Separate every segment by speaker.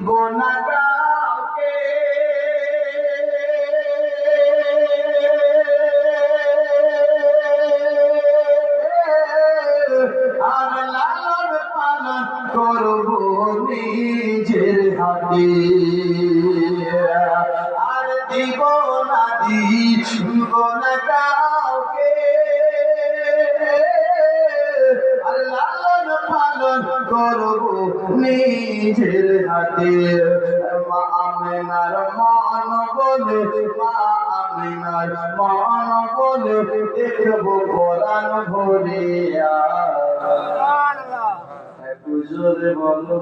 Speaker 1: গুনাহগারকে আর লালন পালন করব নিজের হাতে আর দিব না দিব না কাউকে আর লালন পালন করব নিজের হাতে মা আমেনার মান বলে মা আমেনার মান বলে দেখবো কোরআন ভরিয়া হুজুরে বলো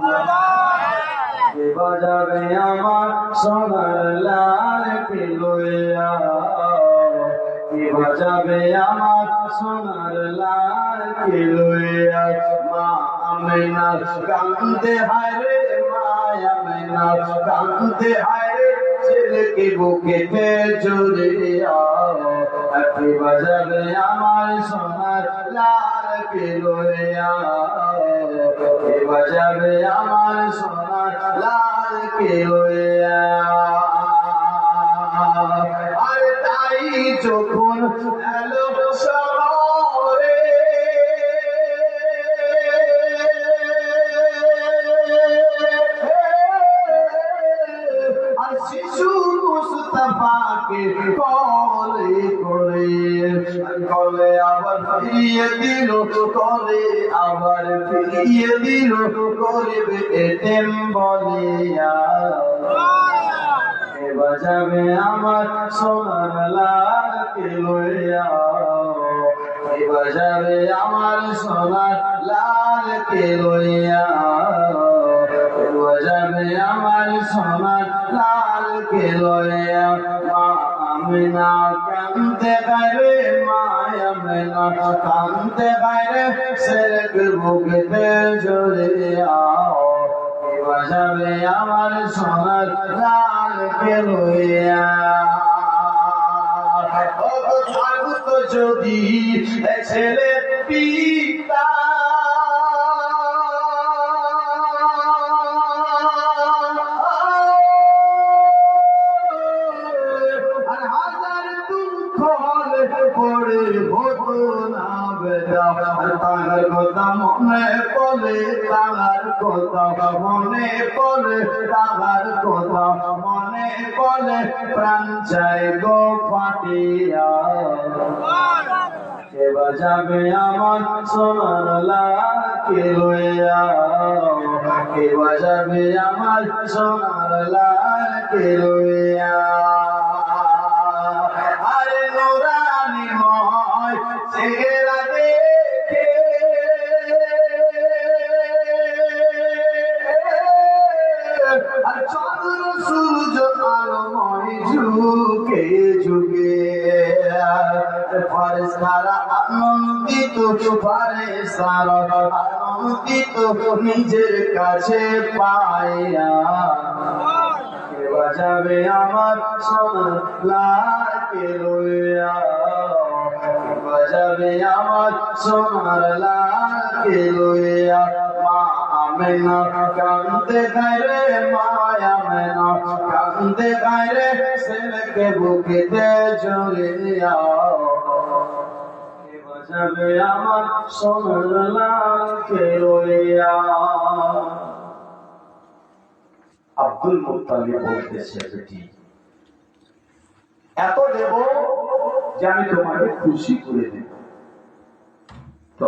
Speaker 1: কে বাজাবে আমার সোনার লালকে লইয়া কে বাজাবে আমার সোনার লালকে লইয়া মা আমেনা কান্দে হায়রে মা আমেনা কান্দে হায়রে ছেলেকে বুকেতে জড়িয়া কে বাজাবে আমার সোনার লালকে লইয়া কে বাজাবে আমার সোনার লালকে লইয়া আর তাই যখন এলো শহরে আর শিশু মুস্তাফাকে কলে করে কলে আবার ফিরিয়ে দিল কলে আবার ফিরিয়ে দিল করবে এতেম বলিয়া কে বাজাবে আমার সোনার লালকে লইয়া কে বাজাবে আমার সোনার লালকে লইয়া কে বাজাবে আমার সোনার লালকে লইয়া মা আমেনা কান্দে গায়রে মা আমেনা কান্দে গায়রে ছেলেকে বুকেতে জড়িয়া কে বাজাবে আমার সোনার লালকে লইয়া থাকতো যদি ছেলে পিতা আর হাজার দুঃখ হলে পড়ে হতো না বেদা তার কথা মনে পড়ে তার কথা মনে পড়ে তার কথা মনে পড়ে প্রাণ চাই গো ফাটিয়া কে বাজাবে আমার সোনার লালকে লইয়া কে বাজাবে আমার সোনার লালকে লইয়া আরে নুরানি ময় চেহারা দেখে আর চন্দ্র সূর্য আলোময় যুগে যুগে ফারেস্তারা আনন্দিত ফারেস্তারা আনন্দিত নিজের কাছে পাইয়া কে বাজাবে আমার সোনার লালকে লইয়া কে বাজাবে আমার সোনার লালকে লইয়া মা আমেনা কান্দে গায়রে মা আমেনা কান্দে গায়রে ছেলেকে বুকেতে জড়িয়া কে বাজাবে আমার সোনার লালকে লইয়া আব্দুল মুত্তালিব বলতেছে বেটি এত দেব যে আমি তোমাকে খুশি করে দেব তো